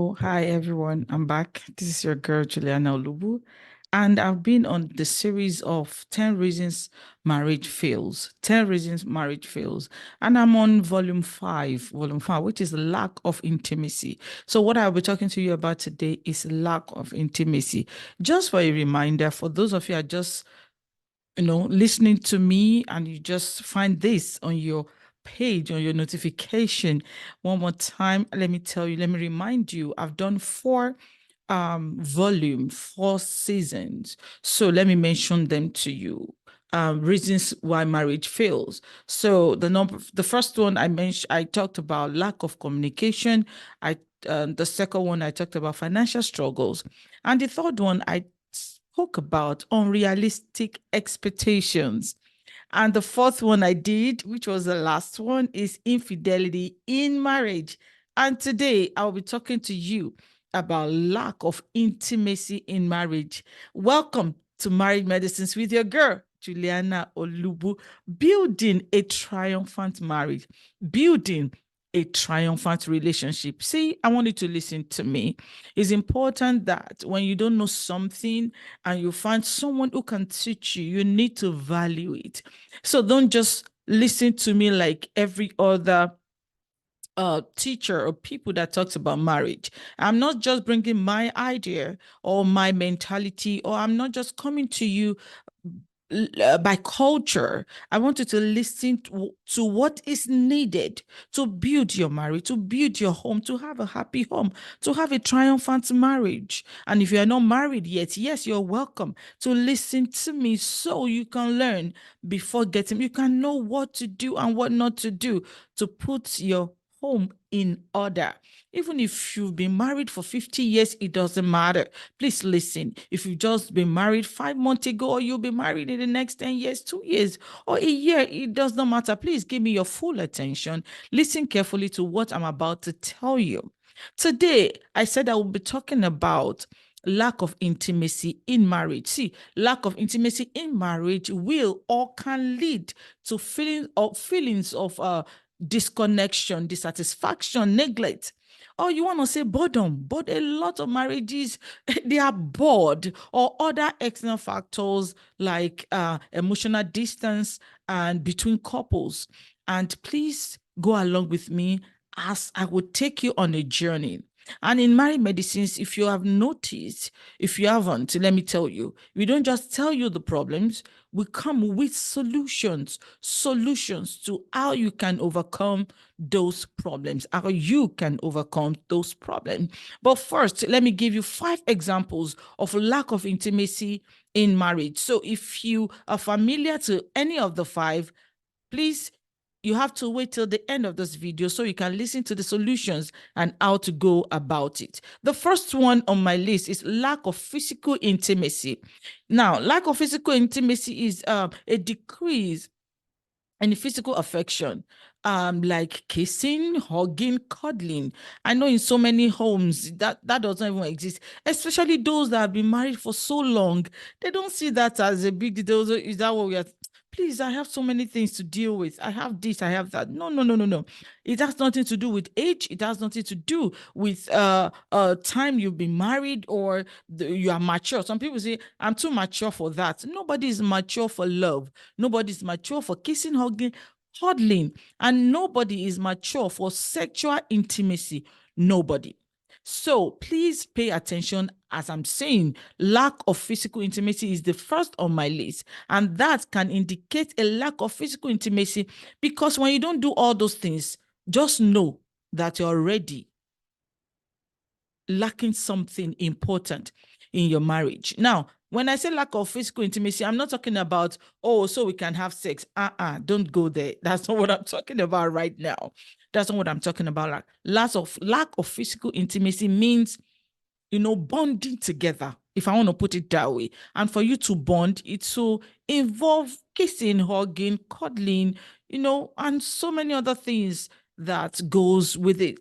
Oh, hi everyone. I'm back. This is your girl Juliana OLUBU, and I've been on the series of 10 reasons marriage fails. 10 reasons marriage fails. And I'm on volume 5, which is lack of intimacy. So what I'll be talking to you about today is lack of intimacy. Just for a reminder, for those of you who are just listening to me and you just find this on your page, on your notification, one more time, let me tell you, let me remind you, I've done volume, 4 seasons. So let me mention them to you. Reasons why marriage fails. So the first one I mentioned, I talked about lack of communication. The second one I talked about financial struggles, and the third one I spoke about unrealistic expectations. And the fourth one I did, which was the last one, is infidelity in marriage. And today I'll be talking to you about lack of intimacy in marriage. Welcome to Marriage Medicines with your girl, Juliana OLUBU, building a triumphant marriage, building a triumphant relationship. See, I want you to listen to me. It's important that when you don't know something and you find someone who can teach you, you need to value it. So don't just listen to me like every other teacher or people that talks about marriage. I'm not just bringing my idea or my mentality, or I'm not just coming to you by culture. I want you to listen to what is needed to build your marriage, to build your home, to have a happy home, to have a triumphant marriage. And if you are not married yet, yes, you're welcome to listen to me so you can learn before getting, you can know what to do and what not to do to put your home in order. Even if you've been married for 50 years, it doesn't matter. Please listen. If you've just been married 5 months ago, or you'll be married in the next 10 years, 2 years, or a year, it does not matter. Please give me your full attention. Listen carefully to what I'm about to tell you. Today, I said I will be talking about lack of intimacy in marriage. See, lack of intimacy in marriage will or can lead to feelings of disconnection, dissatisfaction, neglect. Or you want to say boredom, but a lot of marriages, they are bored, or other external factors like emotional distance and between couples. And please go along with me as I will take you on a journey. And in marriage medicines, if you have noticed, if you haven't, let me tell you, we don't just tell you the problems, we come with solutions to how you can overcome those problems, how you can overcome those problems. But first, let me give you 5 examples of lack of intimacy in marriage. So if you are familiar to any of the 5, please, you have to wait till the end of this video so you can listen to the solutions and how to go about it. The first one on my list is lack of physical intimacy. Now, lack of physical intimacy is a decrease in physical affection, like kissing, hugging, cuddling. I know in so many homes that doesn't even exist, especially those that have been married for so long. They don't see that as a big deal. Is that what we are? Please, I have so many things to deal with. I have this, I have that. No, no, no, no, no. It has nothing to do with age. It has nothing to do with time you've been married, or you are mature. Some people say, I'm too mature for that. Nobody is mature for love. Nobody is mature for kissing, hugging, cuddling, and nobody is mature for sexual intimacy. Nobody. So please pay attention. As I'm saying, lack of physical intimacy is the first on my list. And that can indicate a lack of physical intimacy, because when you don't do all those things, just know that you're already lacking something important in your marriage. Now, when I say lack of physical intimacy, I'm not talking about, oh, so we can have sex. Don't go there. That's not what I'm talking about right now. That's not what I'm talking about. Lack of physical intimacy means, bonding together, if I want to put it that way. And for you to bond, it will involve kissing, hugging, cuddling, and so many other things that goes with it.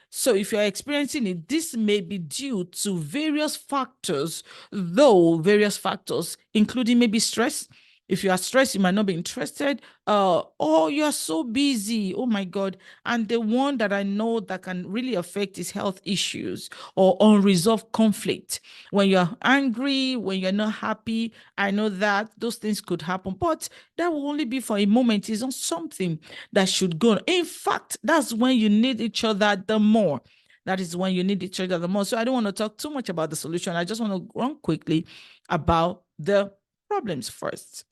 So if you're experiencing it, this may be due to various factors, including maybe stress, If you are stressed, you might not be interested. Oh, you are so busy. Oh my God. And the one that I know that can really affect is health issues or unresolved conflict. When you're angry, when you're not happy, I know that those things could happen, but that will only be for a moment. It's not something that should go on. In fact, that's when you need each other the more. That is when you need each other the most. So I don't want to talk too much about the solution. I just want to run quickly about the problems first.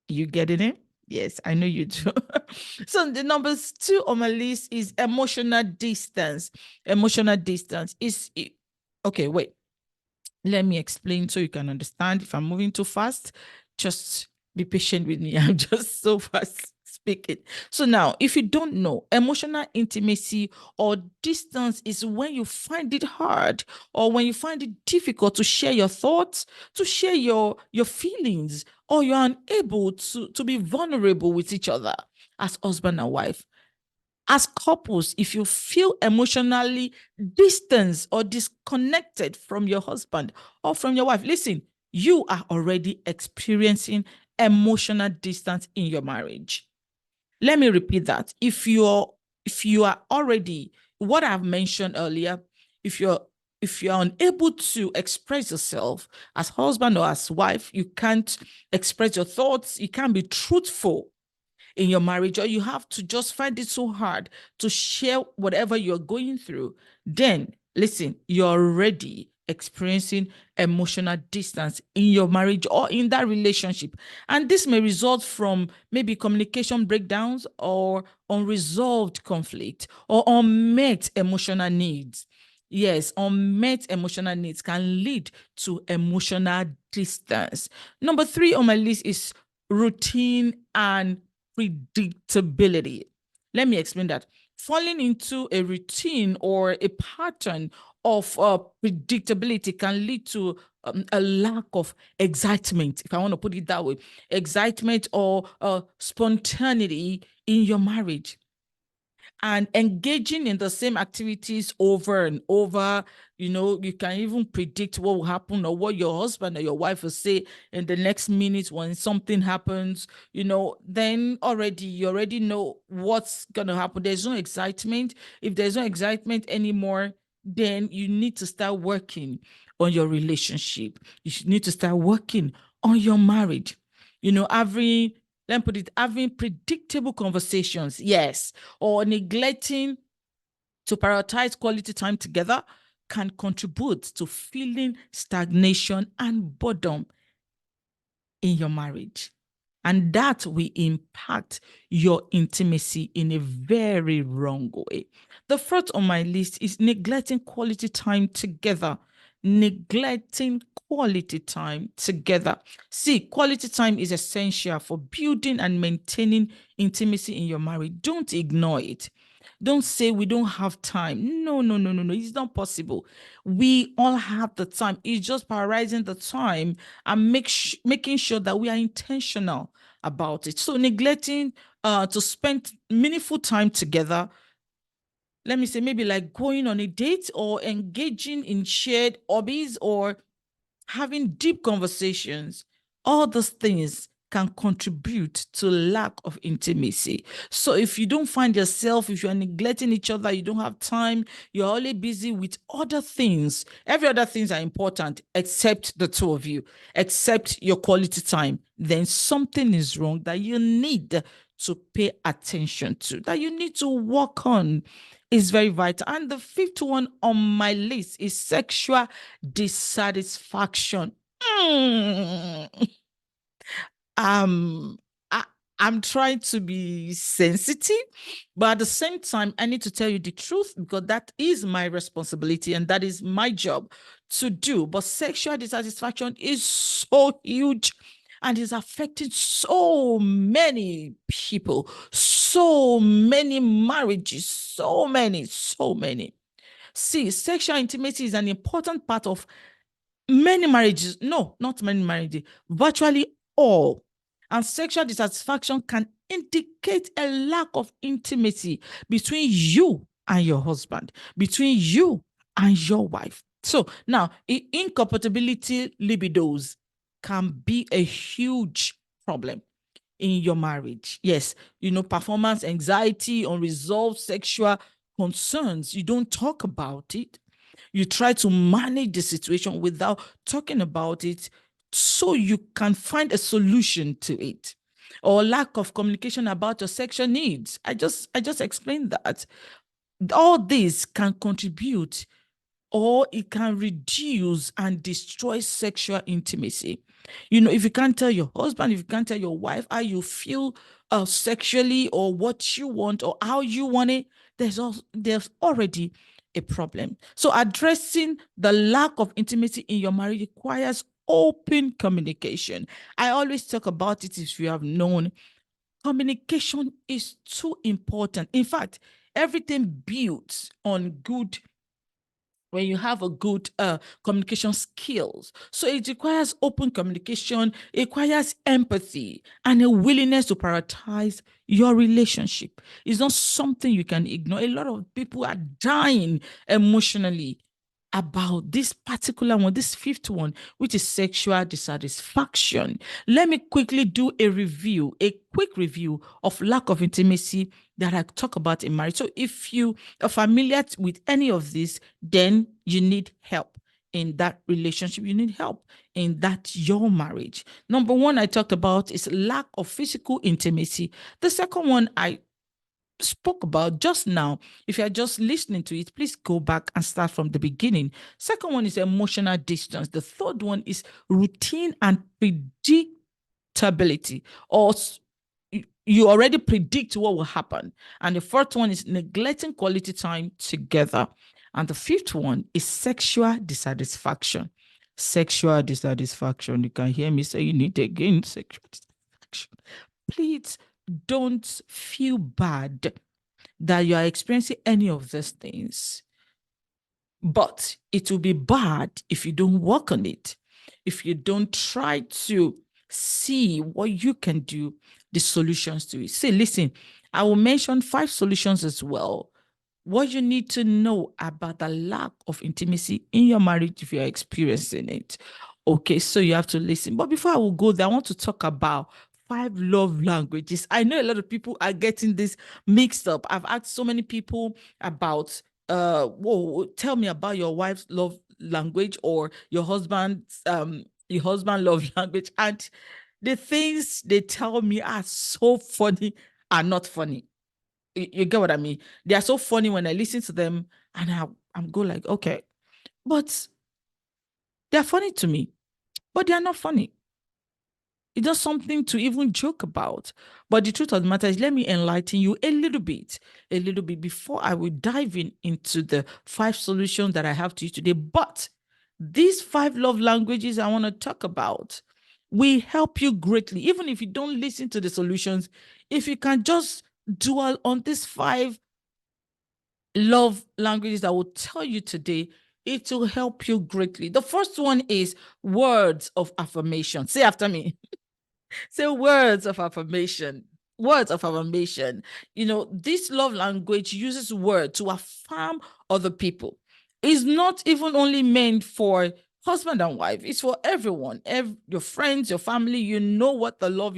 You getting it? Yes, I know you do. So the numbers 2 on my list is emotional distance. Emotional distance is okay. Wait, let me explain so you can understand. If I'm moving too fast, just be patient with me. I'm just so fast speaking. So now, if you don't know, emotional intimacy or distance is when you find it hard or when you find it difficult to share your thoughts, to share your feelings, or you're unable to be vulnerable with each other as husband and wife. As couples, if you feel emotionally distant or disconnected from your husband or from your wife, listen, you are already experiencing emotional distance in your marriage. Let me repeat that. If you are already what I've mentioned earlier, if you're unable to express yourself as husband or as wife, you can't express your thoughts, you can't be truthful in your marriage, or you have to just find it so hard to share whatever you're going through, then listen, you're already experiencing emotional distance in your marriage or in that relationship. And this may result from maybe communication breakdowns or unresolved conflict or unmet emotional needs. Yes, unmet emotional needs can lead to emotional distance. Number 3 on my list is routine and predictability. Let me explain that. Falling into a routine or a pattern of predictability can lead to a lack of excitement, if I want to put it that way, excitement or spontaneity in your marriage. And engaging in the same activities over and over, you can even predict what will happen or what your husband or your wife will say in the next minute when something happens, then you already know what's going to happen. There's no excitement. If there's no excitement anymore, then you need to start working on your relationship. You need to start working on your marriage. Let me put it, having predictable conversations, yes, or neglecting to prioritize quality time together can contribute to feeling stagnation and boredom in your marriage. And that will impact your intimacy in a very wrong way. The fourth on my list is neglecting quality time together. Neglecting quality time together. See, quality time is essential for building and maintaining intimacy in your marriage. Don't ignore it. Don't say we don't have time. No, no, no, no, no. It's not possible. We all have the time. It's just prioritizing the time and making sure that we are intentional about it. So neglecting to spend meaningful time together, let me say maybe like going on a date or engaging in shared hobbies or having deep conversations, all those things can contribute to lack of intimacy. So if you don't find yourself, if you're neglecting each other, you don't have time, you're only busy with other things. Every other things are important except the two of you, except your quality time. Then something is wrong that you need to pay attention to, that you need to work on. Is very vital. And the fifth one on my list is sexual dissatisfaction. Mm. Um, I, I'm trying to be sensitive, but at the same time, I need to tell you the truth because that is my responsibility and that is my job to do. But sexual dissatisfaction is so huge and is affecting so many people, so many marriages, so many, so many. See, sexual intimacy is an important part of many marriages. No, not many marriages, virtually all. And sexual dissatisfaction can indicate a lack of intimacy between you and your husband, between you and your wife. So now, incompatibility libidos can be a huge problem in your marriage. Yes, performance anxiety, unresolved sexual concerns. You don't talk about it. You try to manage the situation without talking about it so you can find a solution to it. Or lack of communication about your sexual needs. I just explained that. All this can contribute, or it can reduce and destroy sexual intimacy. If you can't tell your husband, if you can't tell your wife how you feel sexually, or what you want, or how you want it, there's already a problem. So addressing the lack of intimacy in your marriage requires open communication. I always talk about it. If you have known, communication is too important. In fact, everything builds on good, when you have a good communication skills. So it requires open communication, it requires empathy, and a willingness to prioritize your relationship. It's not something you can ignore. A lot of people are dying emotionally about this particular one, this fifth one, which is sexual dissatisfaction. Let me quickly do a quick review of lack of intimacy that I talk about in marriage. So if you are familiar with any of this, then you need help in that relationship. You need help in that your marriage. Number one, I talked about is lack of physical intimacy. The second one I spoke about just now. If you're just listening to it, please go back and start from the beginning. Second one is emotional distance. The third one is routine and predictability, or you already predict what will happen. And the fourth one is neglecting quality time together. And the fifth one is sexual dissatisfaction. Sexual dissatisfaction. You can hear me saying it again, sexual dissatisfaction. Please don't feel bad that you are experiencing any of these things. But it will be bad if you don't work on it, if you don't try to see what you can do, the solutions to it. See, listen, I will mention 5 solutions as well. What you need to know about the lack of intimacy in your marriage if you're experiencing it. Okay, so you have to listen. But before I will go there, I want to talk about 5 love languages. I know a lot of people are getting this mixed up. I've asked so many people about whoa, tell me about your wife's love language, or your husband's love language, and the things they tell me are so funny, are not funny. You get what I mean? They are so funny when I listen to them, and I'm go like, okay, but they're funny to me, but they are not funny. It's just something to even joke about. But the truth of the matter is, let me enlighten you a little bit before I will dive into the 5 solutions that I have to you today. But these 5 love languages I want to talk about will help you greatly. Even if you don't listen to the solutions, if you can just dwell on these 5 love languages I will tell you today, it will help you greatly. The first one is words of affirmation. Say after me. Say words of affirmation. Words of affirmation. This love language uses words to affirm other people. It's not even only meant for husband and wife. It's for everyone, your friends, your family. You know what the love,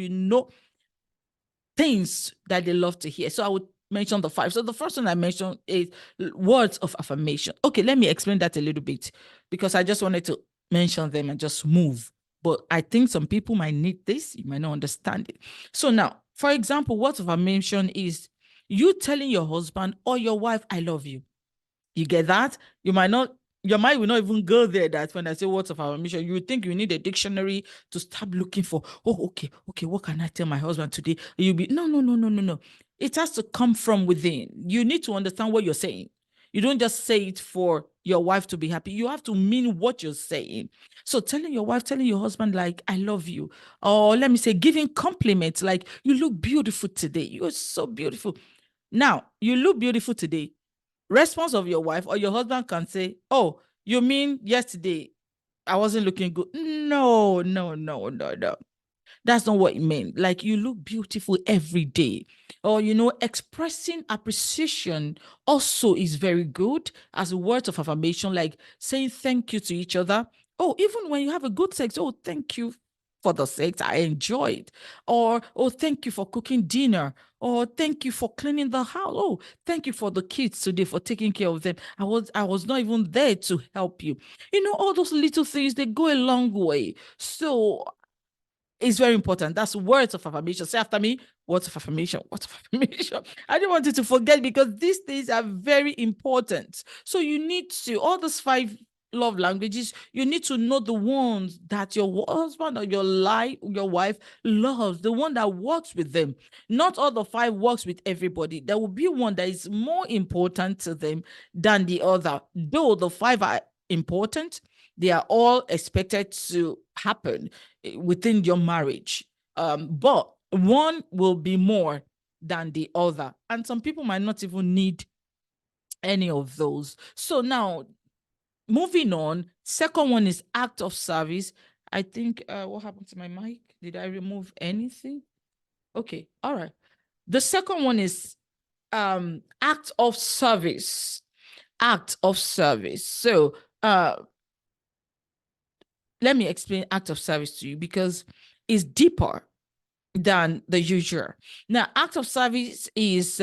things that they love to hear. So I would mention the 5. So the first one I mentioned is words of affirmation. Okay, let me explain that a little bit, because I just wanted to mention them and just move. But I think some people might need this. You might not understand it. So now, for example, words of affirmation is you telling your husband or your wife, I love you. You get that? Your mind will not even go there. That when I say words of affirmation, you would think you need a dictionary to start looking for, okay, what can I tell my husband today? You'll be, no. It has to come from within. You need to understand what you're saying. You don't just say it for your wife to be happy. You have to mean what you're saying. So telling your wife, telling your husband, like, I love you. Or let me say, giving compliments, like, you look beautiful today. You're so beautiful. Now, you look beautiful today. Response of your wife or your husband can say, oh, you mean yesterday I wasn't looking good? No. That's not what it meant. Like, you look beautiful every day. Or, expressing appreciation also is very good as a word of affirmation, like saying thank you to each other. Oh, even when you have a good sex, oh, thank you for the sex. I enjoyed. Or, oh, thank you for cooking dinner. Or thank you for cleaning the house. Oh, thank you for the kids today, for taking care of them. I was not even there to help you. All those little things, they go a long way. So it's very important. That's words of affirmation. Say after me, words of affirmation, words of affirmation. I don't want you to forget, because these things are very important. So you need to, all those 5 love languages, you need to know the ones that your husband or your wife loves, the one that works with them. Not all the 5 works with everybody. There will be one that is more important to them than the other. Though the 5 are important, they are all expected to happen within your marriage. But one will be more than the other. And some people might not even need any of those. So now, moving on, second one is act of service. I think, what happened to my mic? Did I remove anything? Okay, all right. The second one is act of service. Act of service. So let me explain act of service to you, because it's deeper than the usual. Now, act of service is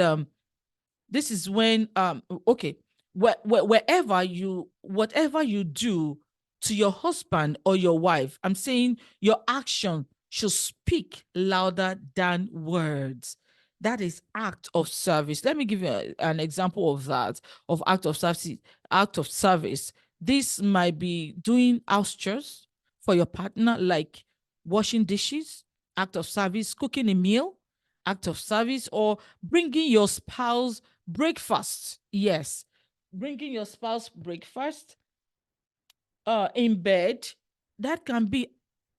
this is when okay, whatever you do to your husband or your wife, I'm saying your action should speak louder than words. That is act of service. Let me give you an example of that, of act of service. Act of service. This might be doing house chores for your partner, like washing dishes. Act of service. Cooking a meal. Act of service. Or bringing your spouse breakfast. Yes, bringing your spouse breakfast in bed. That can be,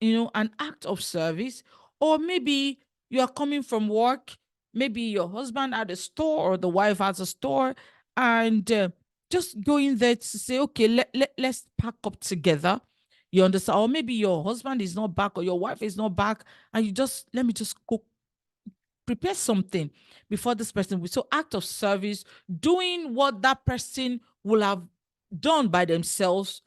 an act of service. Or maybe you are coming from work, maybe your husband at a store or the wife has a store, and just going there to say, okay, let's pack up together. You understand? Or maybe your husband is not back or your wife is not back, and let me just prepare something before this person will. So act of service, doing what that person will have done by themselves,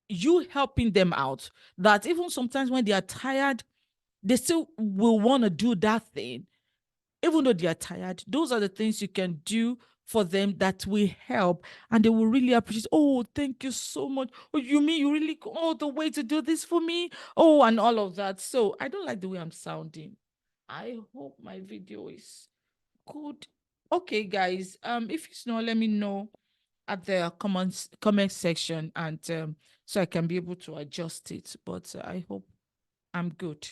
you helping them out, that even sometimes when they are tired, they still will want to do that thing. Even though they are tired, those are the things you can do for them that will help, and they will really appreciate. Oh, thank you so much. Oh, you mean you really go all the way to do this for me? Oh, and all of that. So I don't like the way I'm sounding. I hope my video is good. Okay, guys. If it's not, let me know at the comment section, and so I can be able to adjust it. But I hope I'm good.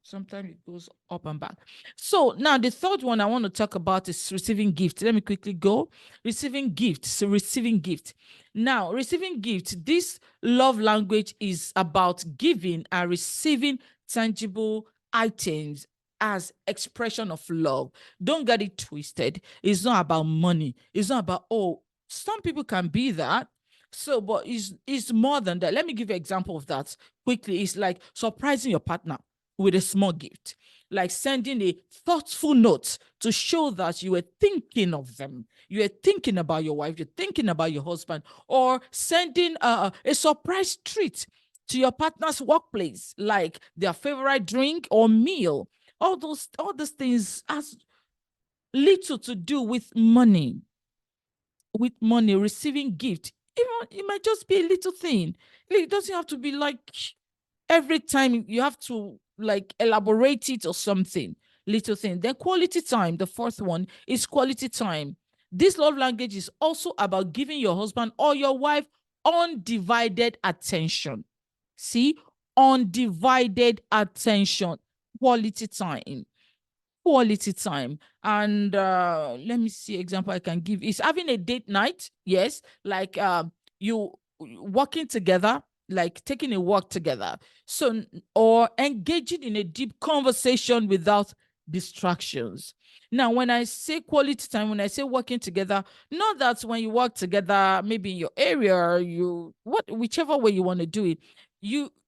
Sometimes it goes up and back. So now the third one I want to talk about is receiving gifts. Let me quickly go. Receiving gifts. So receiving gift. Now, receiving gift. This love language is about giving and receiving tangible items as expression of love. Don't get it twisted. It's not about money. It's not about, oh, some people can be that. So, but it's more than that. Let me give you an example of that quickly. It's like surprising your partner with a small gift, like sending a thoughtful note to show that you were thinking of them. You were thinking about your wife, you're thinking about your husband, or sending a surprise treat to your partner's workplace, like their favorite drink or meal. All those things has little to do with money. With money, receiving gift, even it might just be a little thing. It doesn't have to be like every time you have to like elaborate it or something. Little thing. Then quality time. The fourth one is quality time. This love language is also about giving your husband or your wife undivided attention. See, undivided attention, quality time. Quality time. And let me see example I can give is having a date night. Yes, like you working together, like taking a walk together. So, or engaging in a deep conversation without distractions. Now, when I say quality time, when I say working together, not that when you work together, maybe in your area, whichever way you want to do it,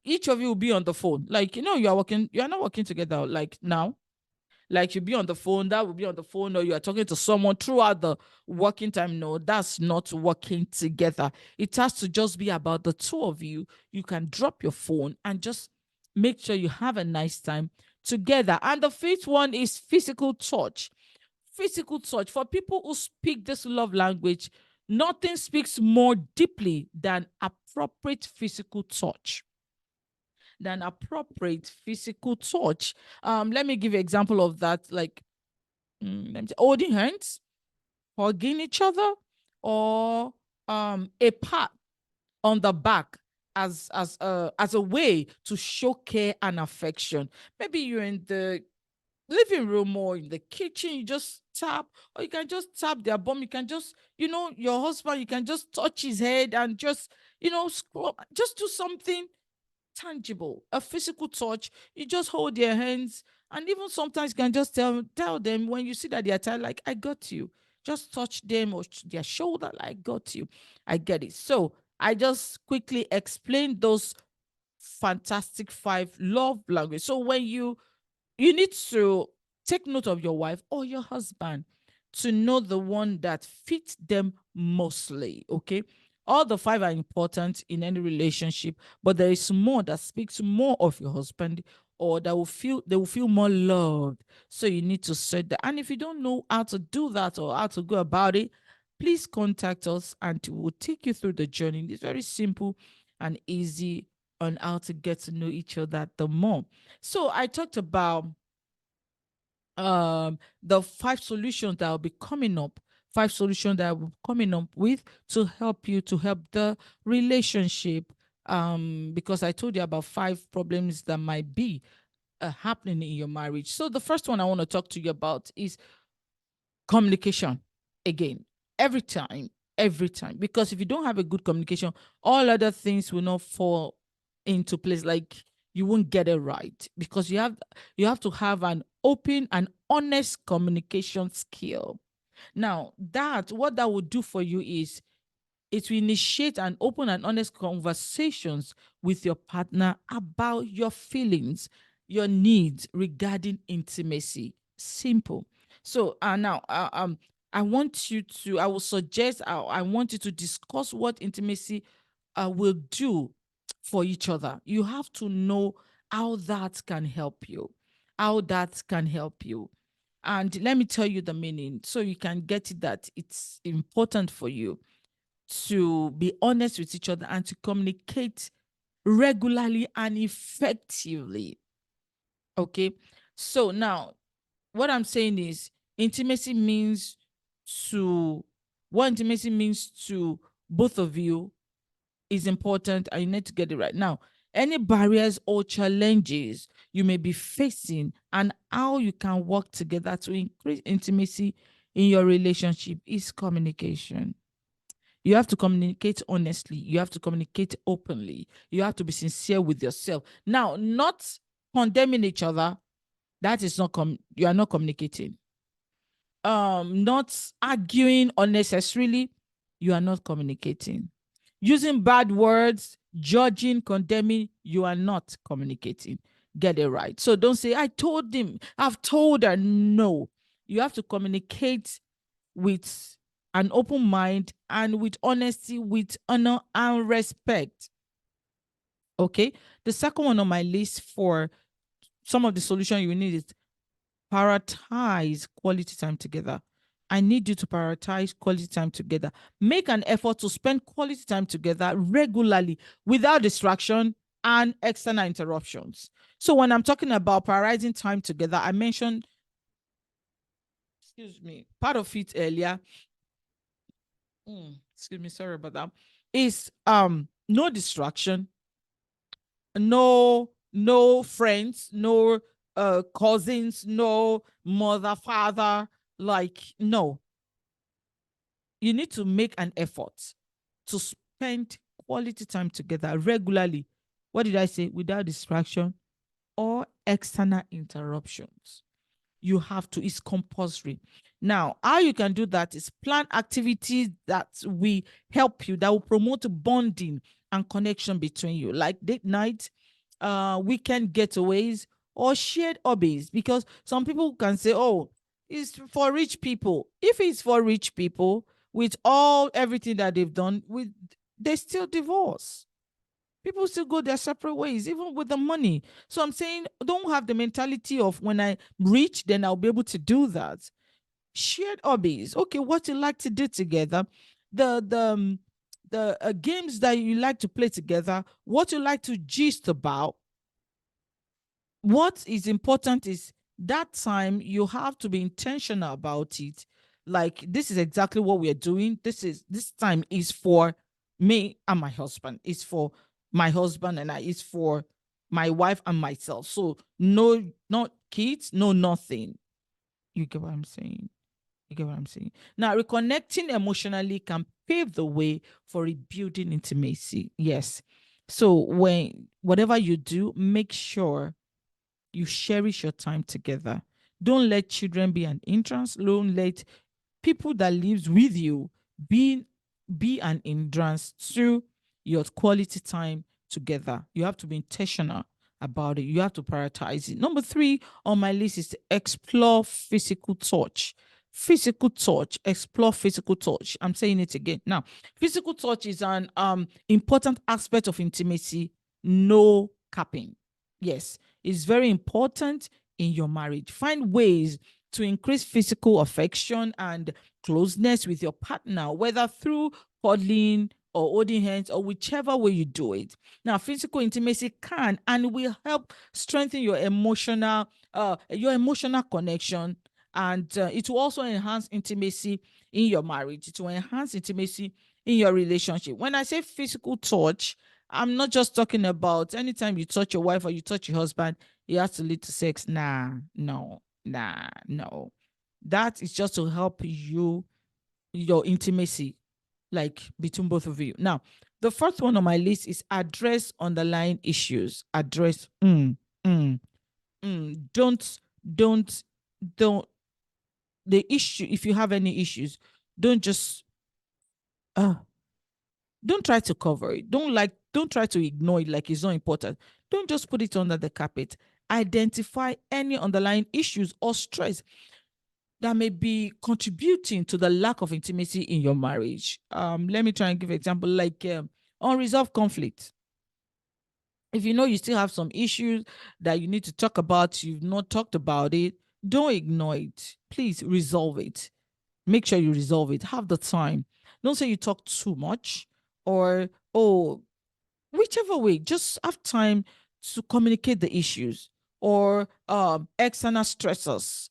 each of you will be on the phone. Like, you are not working together like now. Like you be on the phone, that will be on the phone, or you are talking to someone throughout the working time. No, that's not working together. It has to just be about the two of you. You can drop your phone and just Make sure you have a nice time together. And the fifth one is physical touch. Physical touch. For people who speak this love language, nothing speaks more deeply than appropriate physical touch. Let me give you an example of that, like let me say, holding hands, hugging each other, or a pat on the back as a way to show care and affection. Maybe you're in the living room or in the kitchen, you just tap, or you can just tap their bum. You can just, your husband, you can just touch his head and just, scrub, just do something tangible, a physical touch. You just hold their hands, and even sometimes you can just tell them when you see that they're tired, like, I got you. Just touch them or their shoulder, like, I got you. I get it. So I just quickly explained those fantastic 5 love language. So when you need to take note of your wife or your husband to know the one that fits them mostly. Okay. All the 5 are important in any relationship, but there is more that speaks more of your husband, or that they will feel more loved. So you need to set that. And if you don't know how to do that or how to go about it, please contact us and we'll take you through the journey. It's very simple and easy on how to get to know each other the more. So I talked about the 5 solutions that will be coming up, 5 solutions that will be coming up with to help you, to help the relationship. Because I told you about 5 problems that might be happening in your marriage. So the first one I want to talk to you about is communication. Again, every time, because if you don't have a good communication, all other things will not fall into place. Like, you won't get it right, because you have to have an open and honest communication skill. Now, what that will do for you is it will initiate an open and honest conversations with your partner about your feelings, your needs regarding intimacy. Simple. So now, I want you to, I will suggest, I want you to discuss what intimacy will do for each other. You have to know how that can help you. How that can help you. And let me tell you the meaning so you can get it, that it's important for you to be honest with each other and to communicate regularly and effectively. Okay. So now, what I'm saying is, intimacy means to, what intimacy means to both of you is important, and you need to get it right. Now, any barriers or challenges you may be facing and how you can work together to increase intimacy in your relationship is communication. You have to communicate honestly. You have to communicate openly. You have to be sincere with yourself. Now, not condemning each other. That is not you are not communicating. Not arguing unnecessarily. You are not communicating. Using bad words, judging, condemning, you are not communicating. Get it right. So don't say, I told him, I've told her. No. You have to communicate with an open mind and with honesty, with honor and respect. Okay. The second one on my list for some of the solution you need is prioritize quality time together. I need you to prioritize quality time together. Make an effort to spend quality time together regularly without distraction and external interruptions. So when I'm talking about prioritizing time together, I mentioned, part of it earlier. Excuse me, sorry about that. Is no distraction, no friends, no cousins, no mother, father. Like, no. You need to make an effort to spend quality time together regularly. What did I say? Without distraction or external interruptions. You have to, it's compulsory. Now, how you can do that is plan activities that will help you, that will promote bonding and connection between you, like date night, weekend getaways, or shared hobbies. Because some people can say, oh, it's for rich people. If it's for rich people, with everything that they've done, they still divorce. People still go their separate ways, even with the money. So I'm saying, don't have the mentality of when I reach, then I'll be able to do that. Shared hobbies. Okay, what you like to do together, the games that you like to play together, what you like to gist about. What is important is that time you have to be intentional about it. Like, this is exactly what we're doing. This time is for me and my husband. It's for my husband and I. It's for my wife and myself. So no, not kids, no nothing. You get what I'm saying? You get what I'm saying? Now, reconnecting emotionally can pave the way for rebuilding intimacy. Yes. So when whatever you do, make sure you cherish your time together. Don't let children be an hindrance. Don't let people that lives with you be an hindrance to your quality time together. You have to be intentional about it. You have to prioritize it. Number 3 on my list is to explore physical touch. Physical touch, explore physical touch. I'm saying it again. Now, physical touch is an important aspect of intimacy. No capping. Yes, it's very important in your marriage. Find ways to increase physical affection and closeness with your partner, whether through cuddling or holding hands or whichever way you do it. Now, physical intimacy can and will help strengthen your emotional connection, and it will also enhance intimacy in your marriage. It will enhance intimacy in your relationship. When I say physical touch, I'm not just talking about anytime you touch your wife or you touch your husband, it has to lead to sex. Nah, no, nah, no. That is just to help you, your intimacy, like between both of you. Now, the first one on my list is address underlying issues. Address, don't, don't, don't, the issue, if you have any issues, don't just, uh, don't try to cover it. Don't try to ignore it like it's not important. Don't just put it under the carpet. Identify any underlying issues or stress that may be contributing to the lack of intimacy in your marriage. Let me try and give an example, like unresolved conflict. If you know you still have some issues that you need to talk about, you've not talked about it, don't ignore it. Please resolve it. Make sure you resolve it. Have the time. Don't say you talk too much, or, oh, whichever way, just have time to communicate the issues, or external stressors,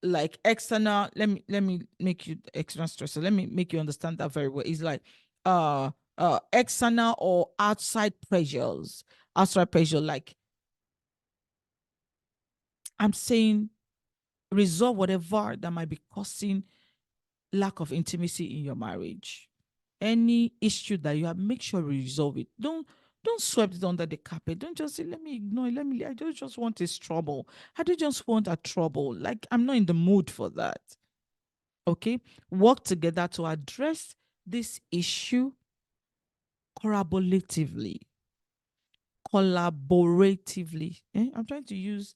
like external, let me make you external stressor, let me make you understand that very well. It's like uh external or outside pressure, like I'm saying, resolve whatever that might be causing lack of intimacy in your marriage. Any issue that you have, make sure you resolve it. Don't sweep it under the carpet. Don't just say, let me ignore it. I don't just want this trouble. I don't just want a trouble. Like, I'm not in the mood for that. Okay? Work together to address this issue collaboratively. I'm trying to use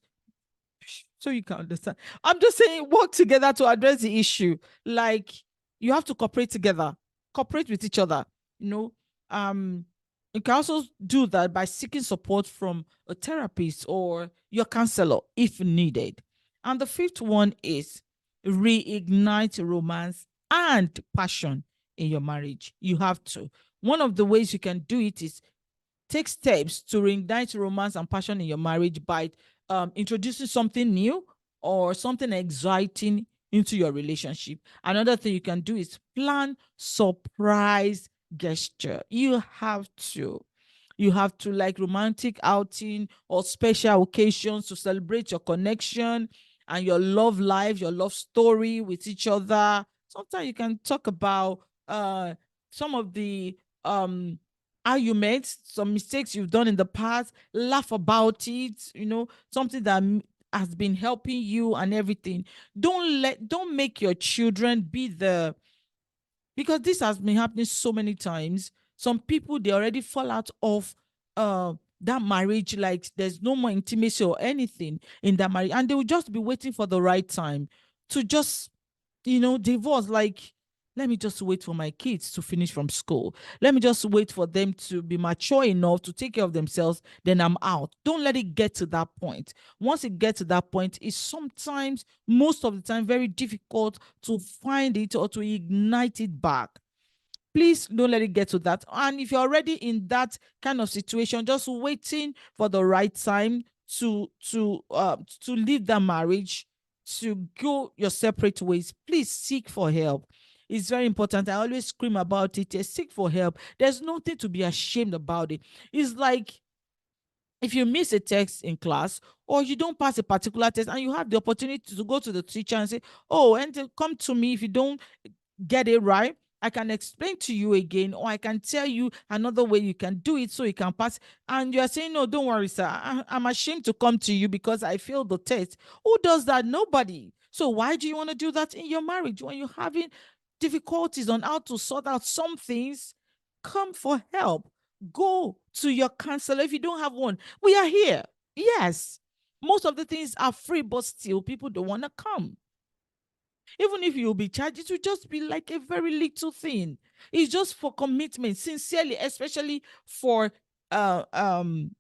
so you can understand. I'm just saying, work together to address the issue. Like, you have to cooperate together, cooperate with each other. You know, you can also do that by seeking support from a therapist or your counselor if needed. And the fifth one is reignite romance and passion in your marriage. You have to. One of the ways you can do it is take steps to reignite romance and passion in your marriage by introducing something new or something exciting into your relationship. Another thing you can do is plan surprise gesture. You have to. You have to, like, romantic outing or special occasions to celebrate your connection and your love life, your love story with each other. Sometimes you can talk about some of the how you made some mistakes you've done in the past, laugh about it, something that has been helping you and everything. Don't make your children be the, because this has been happening so many times. Some people, they already fall out of that marriage, like there's no more intimacy or anything in that marriage, and they will just be waiting for the right time to just divorce. Like, Let me just wait for my kids to finish from school. Let me just wait for them to be mature enough to take care of themselves. Then I'm out. Don't let it get to that point. Once it gets to that point, it's sometimes, most of the time, very difficult to find it or to ignite it back. Please don't let it get to that. And if you're already in that kind of situation, just waiting for the right time to leave that marriage, to go your separate ways, please seek for help. It's very important. I always scream about it. Seek for help. There's nothing to be ashamed about it. It's like if you miss a test in class or you don't pass a particular test and you have the opportunity to go to the teacher and say, oh, and come to me if you don't get it right. I can explain to you again, or I can tell you another way you can do it so you can pass. And you are saying, no, don't worry, sir. I'm ashamed to come to you because I failed the test. Who does that? Nobody. So why do you want to do that in your marriage when you're having difficulties on how to sort out some things? Come for help. Go to your counselor if you don't have one. We are here. Yes. Most of the things are free, but still people don't want to come. Even if you'll be charged, it will just be like a very little thing. It's just for commitment, sincerely, especially for uh um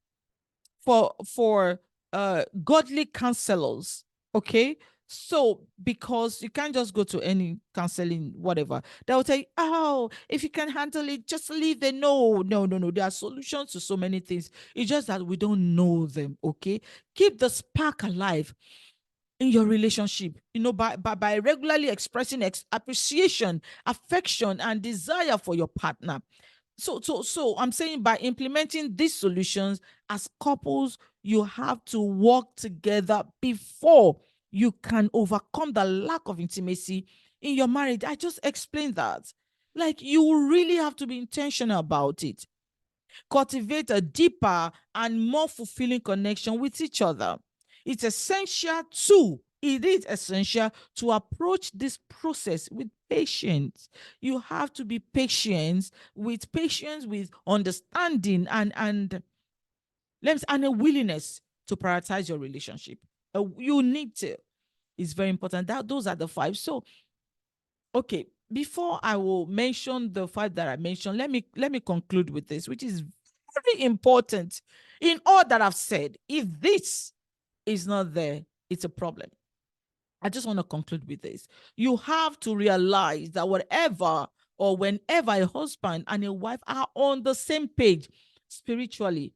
godly counselors. Okay. So because you can't just go to any counseling, whatever. They'll say, oh, if you can handle it, just leave it. No, no, no, no. There are solutions to so many things. It's just that we don't know them. Okay. Keep the spark alive in your relationship, by regularly expressing appreciation, affection, and desire for your partner. So I'm saying by implementing these solutions as couples, you have to work together before you can overcome the lack of intimacy in your marriage. I just explained that. Like, you really have to be intentional about it. Cultivate a deeper and more fulfilling connection with each other. It is essential to approach this process with patience. You have to be patient, with understanding and a willingness to prioritize your relationship. You need to. It's very important. Those are the five. So, okay, before I will mention the five that I mentioned, let me conclude with this, which is very important. In all that I've said, if this is not there, it's a problem. I just want to conclude with this. You have to realize that whatever or whenever a husband and a wife are on the same page spiritually,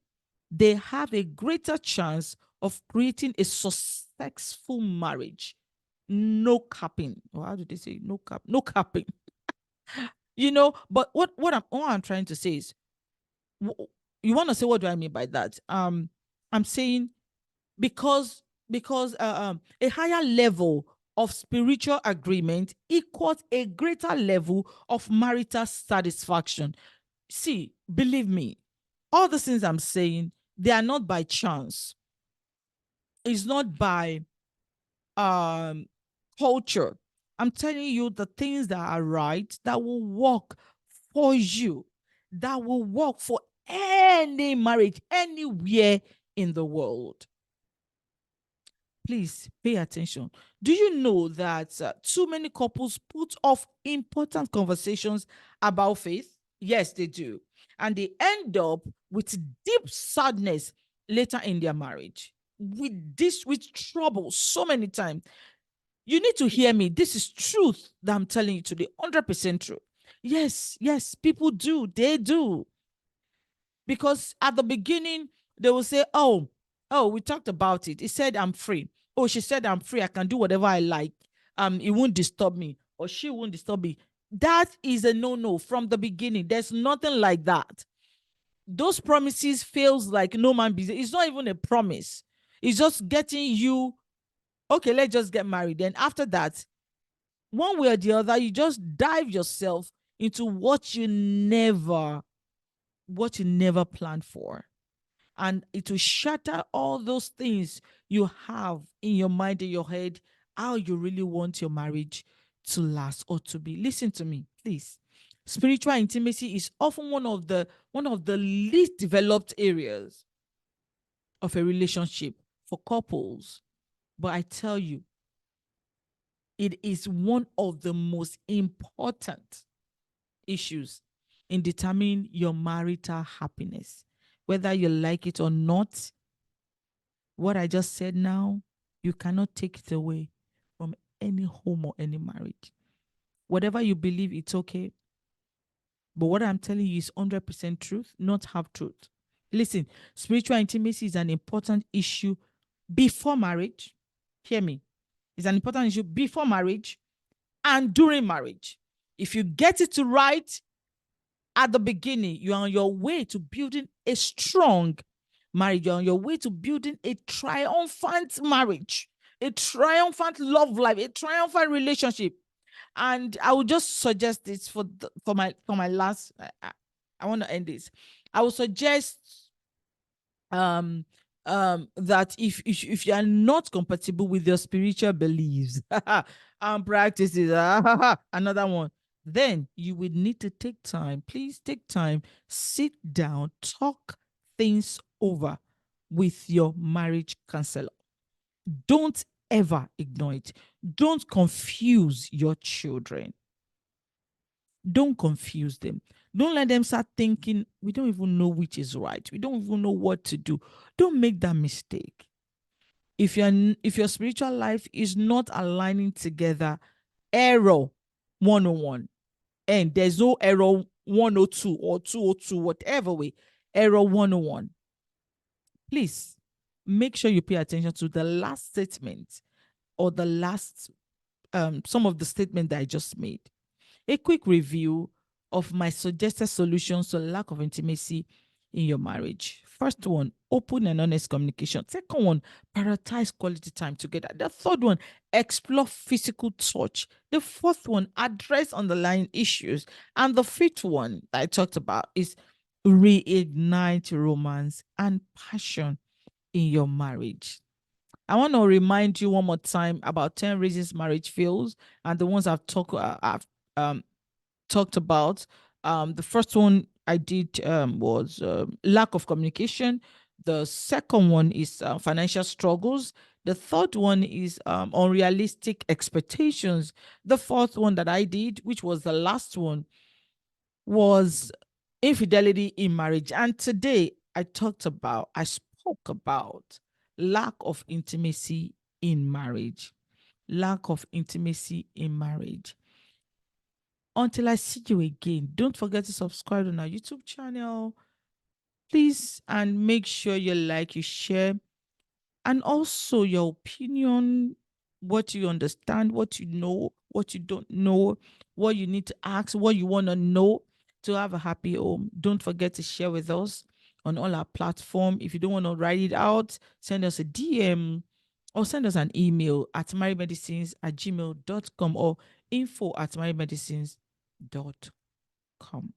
they have a greater chance of creating a successful marriage. No capping. Or how do they say? No capping. But what I'm trying to say is, you want to say, what do I mean by that? I'm saying, because a higher level of spiritual agreement equals a greater level of marital satisfaction. See, believe me, all the things I'm saying, they are not by chance. It's not by um culture. I'm telling you the things that are right, that will work for you, that will work for any marriage anywhere in the world. Please pay attention. Do you know that too many couples put off important conversations about faith? Yes, they do. And they end up with deep sadness later in their marriage. With trouble so many times. You need to hear me. This is truth that I'm telling you today. 100% true. Yes, people do. They do. Because at the beginning, they will say, oh, we talked about it. He said, I'm free. Oh, she said, I'm free. I can do whatever I like. It won't disturb me, or she won't disturb me. That is a no-no from the beginning. There's nothing like that. Those promises feels like no man business. It's not even a promise. It's just getting you, okay, let's just get married. Then after that, one way or the other, you just dive yourself into what you never planned for. And it will shatter all those things you have in your mind, in your head, how you really want your marriage to last or to be. Listen to me, please. Spiritual intimacy is often one of the least developed areas of a relationship for couples. But I tell you, It is one of the most important issues in determining your marital happiness. Whether you like it or not, what I just said now, you cannot take it away from any home or any marriage. Whatever you believe, it's okay. But what I'm telling you is 100% truth, not half truth. Listen, spiritual intimacy is an important issue before marriage. Hear me. It's an important issue before marriage and during marriage. If you get it right at the beginning, you're on your way to building a strong marriage. You're on your way to building a triumphant marriage, a triumphant love life, a triumphant relationship. And I would just suggest this for my last. I want to end this. I would suggest that if you are not compatible with your spiritual beliefs and practices, another one, then you would need to take time. Please take time, sit down, talk things over with your marriage counselor. Don't ever ignore it. Don't confuse your children. Don't confuse them. Don't let them start thinking, we don't even know which is right. We don't even know what to do. Don't make that mistake. If your spiritual life is not aligning together, error 101. And there's no error 102 or 202, whatever way. Error 101. Please make sure you pay attention to the last statement or the last some of the statement that I just made. A quick review of my suggested solutions to lack of intimacy in your marriage. First one, open and honest communication. Second one, prioritize quality time together. The third one, explore physical touch. The fourth one, address underlying issues. And the fifth one that I talked about is reignite romance and passion in your marriage. I want to remind you one more time about 10 reasons marriage fails, and the ones I've talked about. The first one I did was lack of communication. The second one is financial struggles. The third one is unrealistic expectations. The fourth one that I did, which was the last one, was infidelity in marriage. And today I spoke about lack of intimacy in marriage. Lack of intimacy in marriage. Until I see you again, don't forget to subscribe on our YouTube channel, please, and make sure you like, you share, and also your opinion, what you understand, what you know, what you don't know, what you need to ask, what you want to know to have a happy home. Don't forget to share with us on all our platforms. If you don't want to write it out, send us a DM or send us an email at marriedmedicines@gmail.com or info@marriedmedicines.com.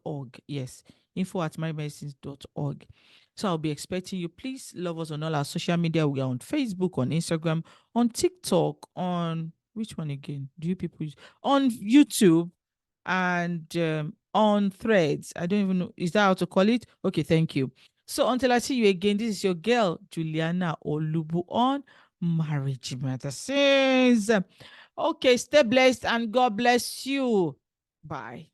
.org. Yes, info@marriedmedicines.org. So I'll be expecting you. Please love us on all our social media. We are on Facebook, on Instagram, on TikTok, on which one again? Do you people use? On YouTube and on Threads. I don't even know. Is that how to call it? Okay, thank you. So until I see you again, this is your girl, Juliana OLUBU on Marriage Medicines. Okay, stay blessed and God bless you. Bye.